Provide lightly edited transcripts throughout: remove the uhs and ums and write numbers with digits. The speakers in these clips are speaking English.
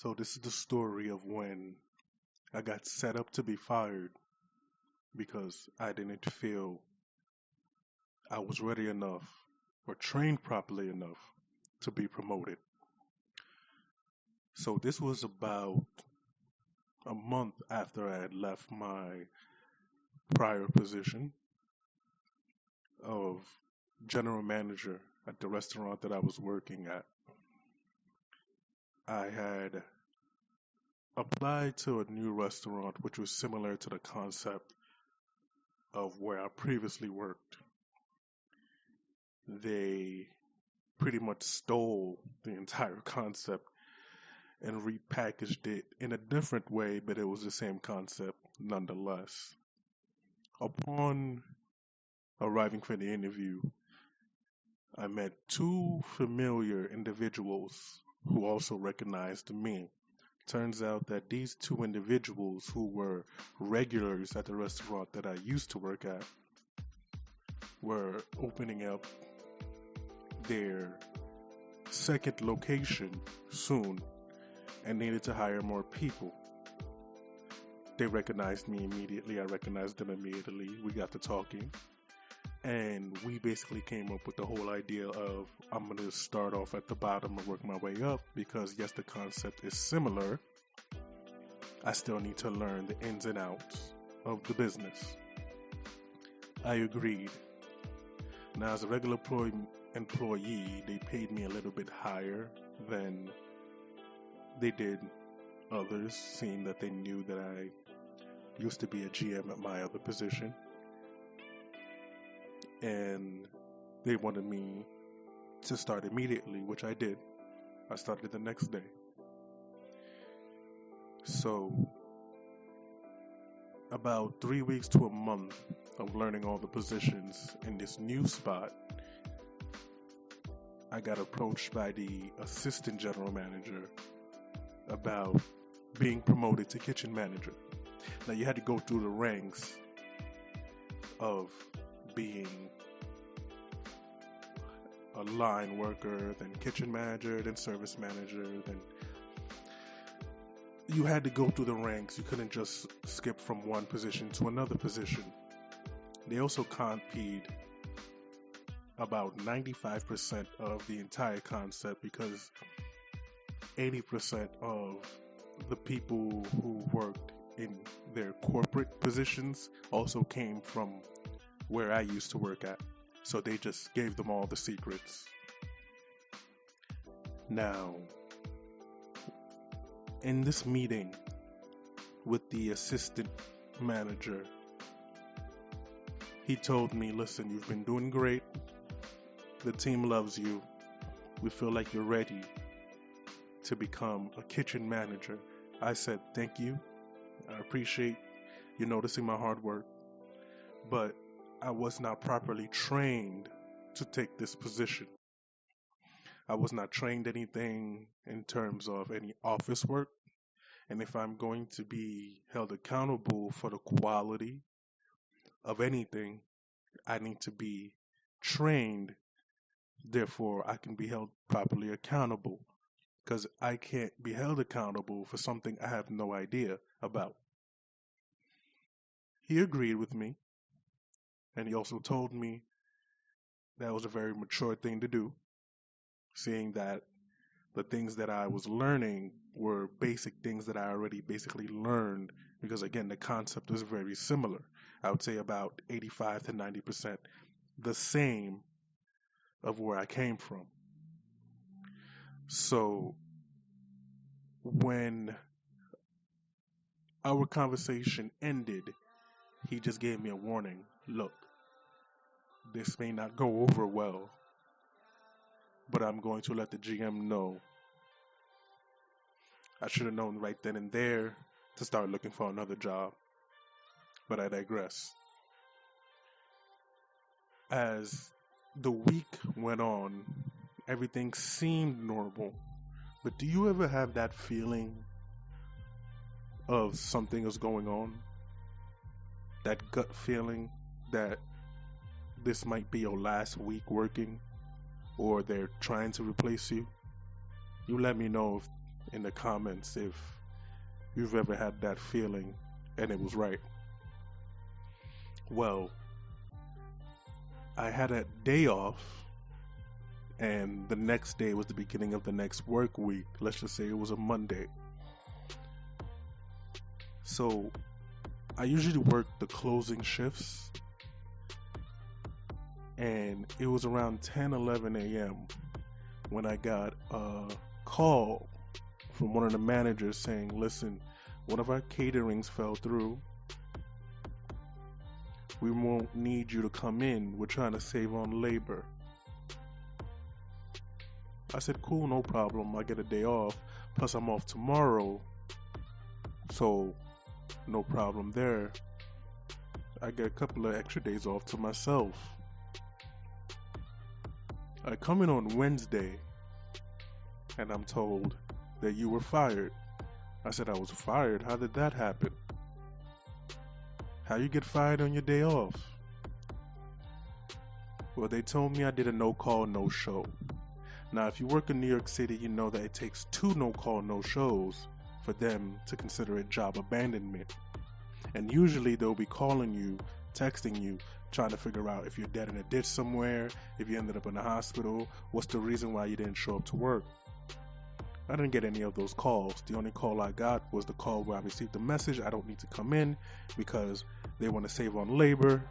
So this is the story of when I got set up to be fired because I didn't feel I was ready enough or trained properly enough to be promoted. So this was about a month after I had left my prior position of general manager at the restaurant that I was working at. I had applied to a new restaurant which was similar to the concept of where I previously worked. They pretty much stole the entire concept and repackaged it in a different way, but it was the same concept nonetheless. Upon arriving for the interview, I met two familiar individuals who also recognized me. Turns out that these two individuals who were regulars at the restaurant that I used to work at were opening up their second location soon and needed to hire more people. They recognized me immediately. I recognized them immediately. We got to talking. And we basically came up with the whole idea of I'm going to start off at the bottom and work my way up because, yes, the concept is similar. I still need to learn the ins and outs of the business. I agreed. Now, as a regular employee, they paid me a little bit higher than they did others, seeing that they knew that I used to be a GM at my other position. And they wanted me to start immediately, which I did. I started the next day. So, about 3 weeks to a month of learning all the positions in this new spot, I got approached by the assistant general manager about being promoted to kitchen manager. Now, you had to go through the ranks of being a line worker, then kitchen manager, then service manager, then you had to go through the ranks. You couldn't just skip from one position to another position. They also copied about 95% of the entire concept because 80% of the people who worked in their corporate positions also came from where I used to work at. So they just gave them all the secrets. Now, in this meeting with the assistant manager, he told me, listen, you've been doing great. The team loves you. We feel like you're ready to become a kitchen manager. I said, thank you. I appreciate you noticing my hard work. But I was not properly trained to take this position. I was not trained anything in terms of any office work. And if I'm going to be held accountable for the quality of anything, I need to be trained. Therefore, I can be held properly accountable because I can't be held accountable for something I have no idea about. He agreed with me, and he also told me that was a very mature thing to do, seeing that the things that I was learning were basic things that I already basically learned because, again, the concept was very similar. I would say about 85 to 90% the same of where I came from. So when our conversation ended, he just gave me a warning. Look, this may not go over well, but I'm going to let the GM know. I should have known right then and there to start looking for another job, but I digress. As the week went on, everything seemed normal, but do you ever have that feeling of something is going on? That gut feeling that this might be your last week working or they're trying to replace you? You let me know in the comments if you've ever had that feeling and it was right. Well, I had a day off, and the next day was the beginning of the next work week. Let's just say it was a Monday. So I usually work the closing shifts, and it was around 10:11 a.m. when I got a call from one of the managers saying, listen, one of our caterings fell through. We won't need you to come in. We're trying to save on labor. I said, cool, no problem. I get a day off. Plus, I'm off tomorrow. So, no problem there. I get a couple of extra days off to myself. I come in on Wednesday, and I'm told that you were fired. I said, I was fired? How did that happen? How you get fired on your day off? Well, they told me I did a no-call, no-show. Now, if you work in New York City, you know that it takes 2 no-call, no-shows for them to consider it job abandonment. And usually they'll be calling you, texting you, trying to figure out if you're dead in a ditch somewhere, if you ended up in the hospital, what's the reason why you didn't show up to work. I didn't get any of those calls. The only call I got was the call where I received the message I don't need to come in because they want to save on labor.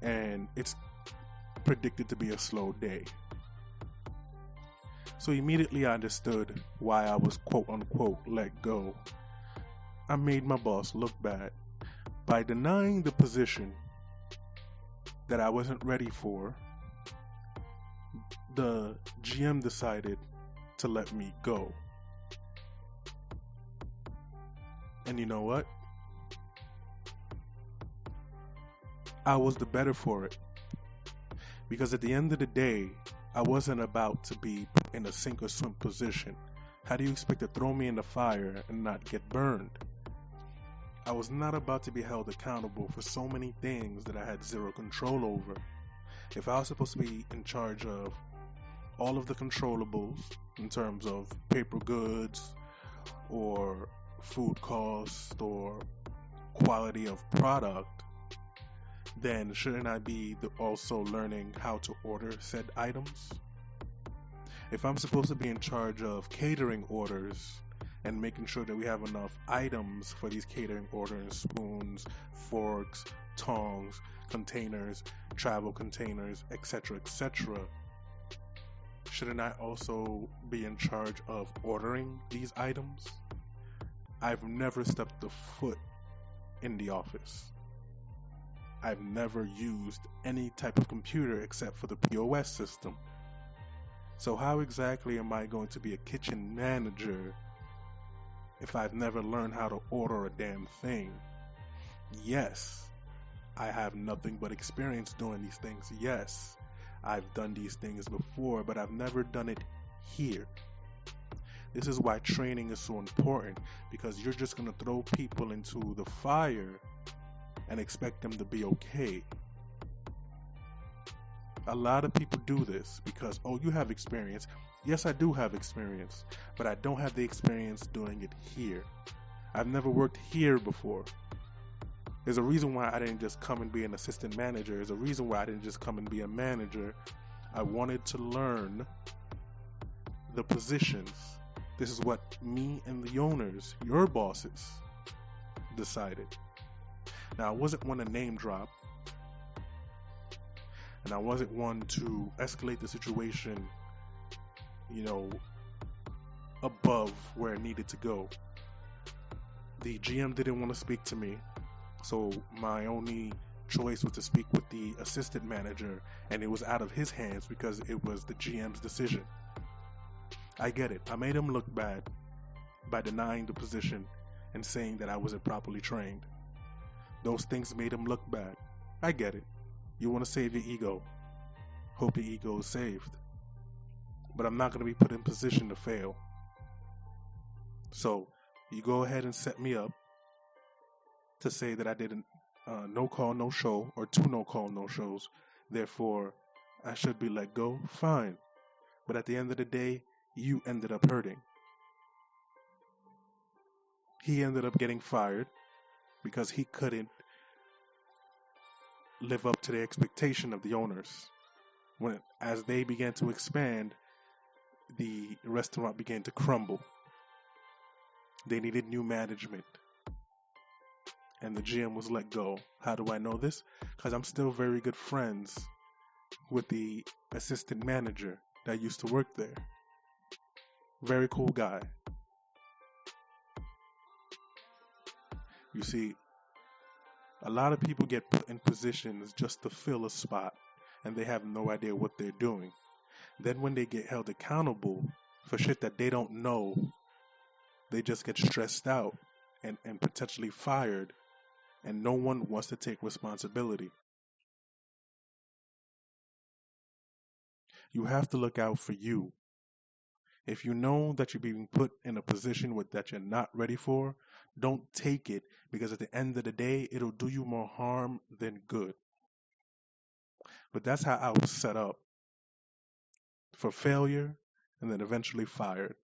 And it's predicted to be a slow day. So immediately I understood why I was quote unquote let go. I made my boss look bad by denying the position that I wasn't ready for. The GM decided to let me go. And you know what? I was the better for it. Because at the end of the day, I wasn't about to be put in a sink or swim position. How do you expect to throw me in the fire and not get burned? I was not about to be held accountable for so many things that I had zero control over. If I was supposed to be in charge of all of the controllables in terms of paper goods or food cost or quality of product, then shouldn't I be also learning how to order said items? If I'm supposed to be in charge of catering orders and making sure that we have enough items for these catering orders, spoons, forks, tongs, containers, travel containers, etc., etc., shouldn't I also be in charge of ordering these items? I've never stepped a foot in the office. I've never used any type of computer except for the POS system. So how exactly am I going to be a kitchen manager if I've never learned how to order a damn thing? Yes, I have nothing but experience doing these things. Yes, I've done these things before, but I've never done it here. This is why training is so important, because you're just going to throw people into the fire and expect them to be okay. A lot of people do this because, oh, you have experience. Yes, I do have experience, but I don't have the experience doing it here. I've never worked here before. There's a reason why I didn't just come and be an assistant manager. There's a reason why I didn't just come and be a manager. I wanted to learn the positions. This is what me and the owners, your bosses, decided. Now, I wasn't one to name drop, and I wasn't one to escalate the situation, above where it needed to go. The GM didn't want to speak to me, so my only choice was to speak with the assistant manager, and it was out of his hands because it was the GM's decision. I get it. I made him look bad by denying the position and saying that I wasn't properly trained. Those things made him look bad. I get it. You want to save your ego. Hope your ego is saved. But I'm not going to be put in position to fail. So, you go ahead and set me up to say that I did a no call, no show, or 2 no call, no shows. Therefore, I should be let go. Fine. But at the end of the day, you ended up hurting. He ended up getting fired because he couldn't live up to the expectation of the owners. When as they began to expand, the restaurant began to crumble. They needed new management, and the GM was let go. How do I know this? Because I'm still very good friends with the assistant manager that used to work there. Very cool guy. You see, a lot of people get put in positions just to fill a spot, and they have no idea what they're doing. Then when they get held accountable for shit that they don't know, they just get stressed out and potentially fired, and no one wants to take responsibility. You have to look out for you. If you know that you're being put in a position that you're not ready for, don't take it, because at the end of the day, it'll do you more harm than good. But that's how I was set up for failure and then eventually fired.